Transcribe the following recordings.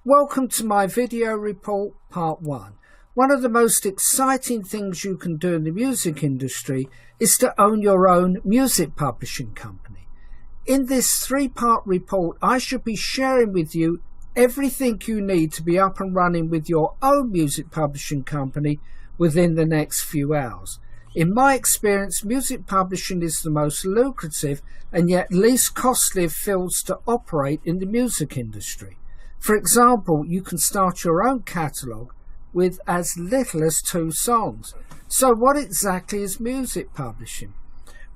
Welcome to my video report part 1. One of the most exciting things you can do in the music industry is to own your own music publishing company. In this 3-part report, I should be sharing with you everything you need to be up and running with your own music publishing company within the next few hours. In my experience, music publishing is the most lucrative and yet least costly of fields to operate in the music industry. For example, you can start your own catalogue with as little as 2 songs. So what exactly is music publishing?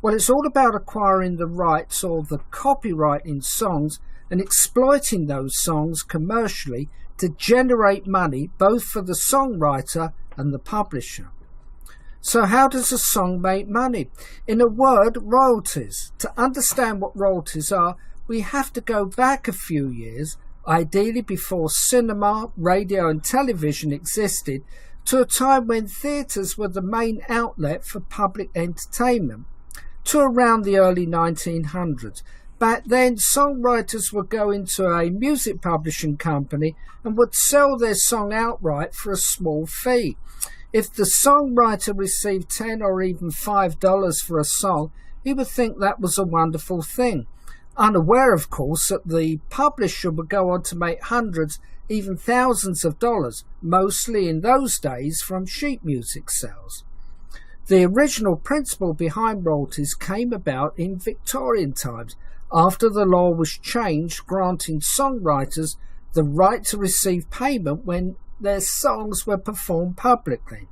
Well, it's all about acquiring the rights or the copyright in songs and exploiting those songs commercially to generate money both for the songwriter and the publisher. So how does a song make money? In a word, royalties. To understand what royalties are, we have to go back a few years, ideally before cinema, radio and television existed, to a time when theatres were the main outlet for public entertainment, to around the early 1900s. Back then, songwriters would go into a music publishing company and would sell their song outright for a small fee. If the songwriter received $10 or even $5 for a song, he would think that was a wonderful thing, unaware, of course, that the publisher would go on to make hundreds, even thousands of dollars, mostly in those days from sheet music sales. The original principle behind royalties came about in Victorian times, after the law was changed, granting songwriters the right to receive payment when their songs were performed publicly.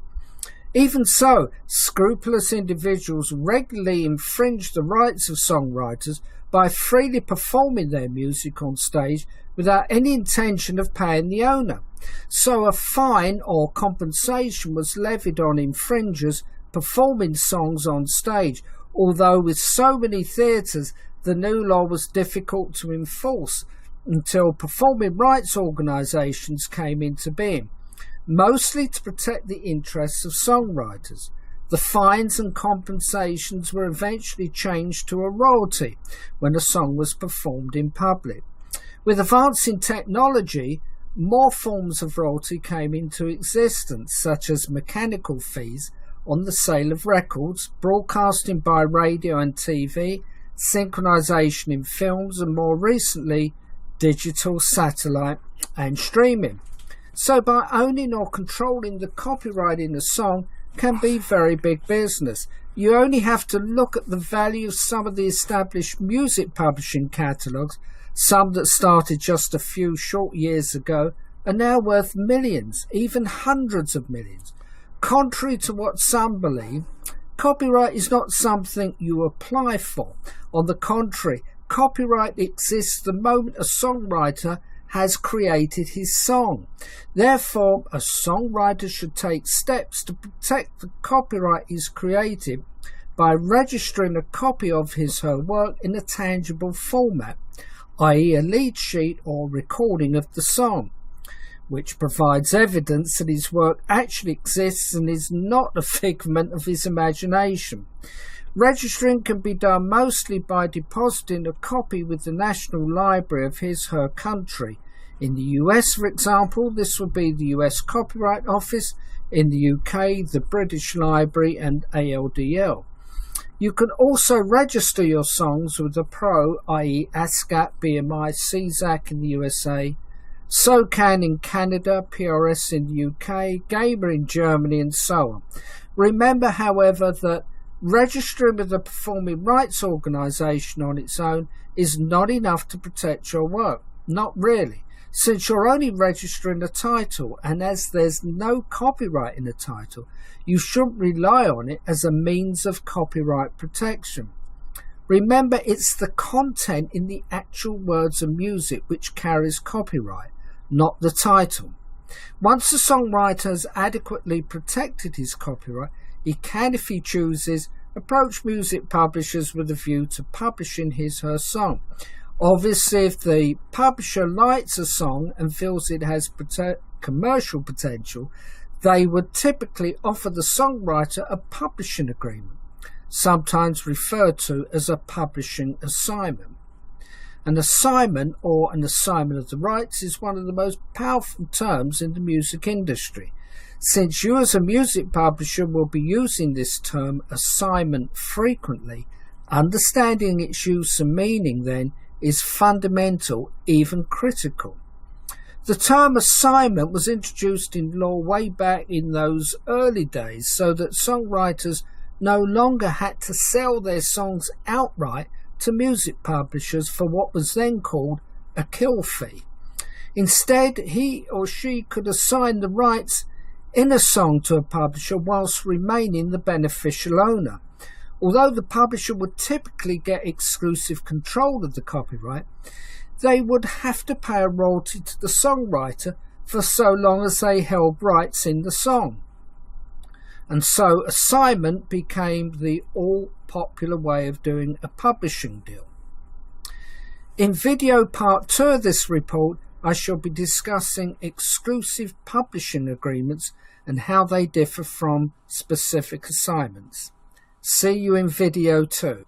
Even so, scrupulous individuals regularly infringed the rights of songwriters by freely performing their music on stage without any intention of paying the owner. So a fine or compensation was levied on infringers performing songs on stage, although with so many theatres the new law was difficult to enforce until performing rights organisations came into being, mostly to protect the interests of songwriters. The fines and compensations were eventually changed to a royalty when a song was performed in public. With advancing technology, more forms of royalty came into existence, such as mechanical fees on the sale of records, broadcasting by radio and TV, synchronization in films, and more recently, digital, satellite and streaming. So by owning or controlling the copyright in a song can be very big business. You only have to look at the value of some of the established music publishing catalogues, some that started just a few short years ago are now worth millions, even hundreds of millions. Contrary to what some believe, copyright is not something you apply for. On the contrary, copyright exists the moment a songwriter has created his song. Therefore, a songwriter should take steps to protect the copyright he's created by registering a copy of his/her work in a tangible format, i.e. a lead sheet or recording of the song, which provides evidence that his work actually exists and is not a figment of his imagination. Registering can be done mostly by depositing a copy with the National Library of his/her country. In the US, for example, this would be the US Copyright Office. In the UK, the British Library and ALDL. You can also register your songs with the PRO, i.e. ASCAP, BMI, SESAC in the USA, SOCAN in Canada, PRS in the UK, GAMA in Germany, and so on. Remember, however, that registering with a performing rights organisation on its own is not enough to protect your work. Not really, since you're only registering a title, and as there's no copyright in a title, you shouldn't rely on it as a means of copyright protection. Remember, it's the content in the actual words and music which carries copyright, not the title. Once the songwriter has adequately protected his copyright, he can, if he chooses, approach music publishers with a view to publishing his/her song. Obviously, if the publisher likes a song and feels it has commercial potential, they would typically offer the songwriter a publishing agreement, sometimes referred to as a publishing assignment. An assignment, or an assignment of the rights, is one of the most powerful terms in the music industry. Since you as a music publisher will be using this term assignment frequently, understanding its use and meaning then is fundamental, even critical. The term assignment was introduced in law way back in those early days so that songwriters no longer had to sell their songs outright to music publishers for what was then called a kill fee. Instead, he or she could assign the rights in a song to a publisher whilst remaining the beneficial owner. Although the publisher would typically get exclusive control of the copyright, they would have to pay a royalty to the songwriter for so long as they held rights in the song. And so assignment became the all-popular way of doing a publishing deal. In video part 2 of this report, I shall be discussing exclusive publishing agreements and how they differ from specific assignments. See you in video 2.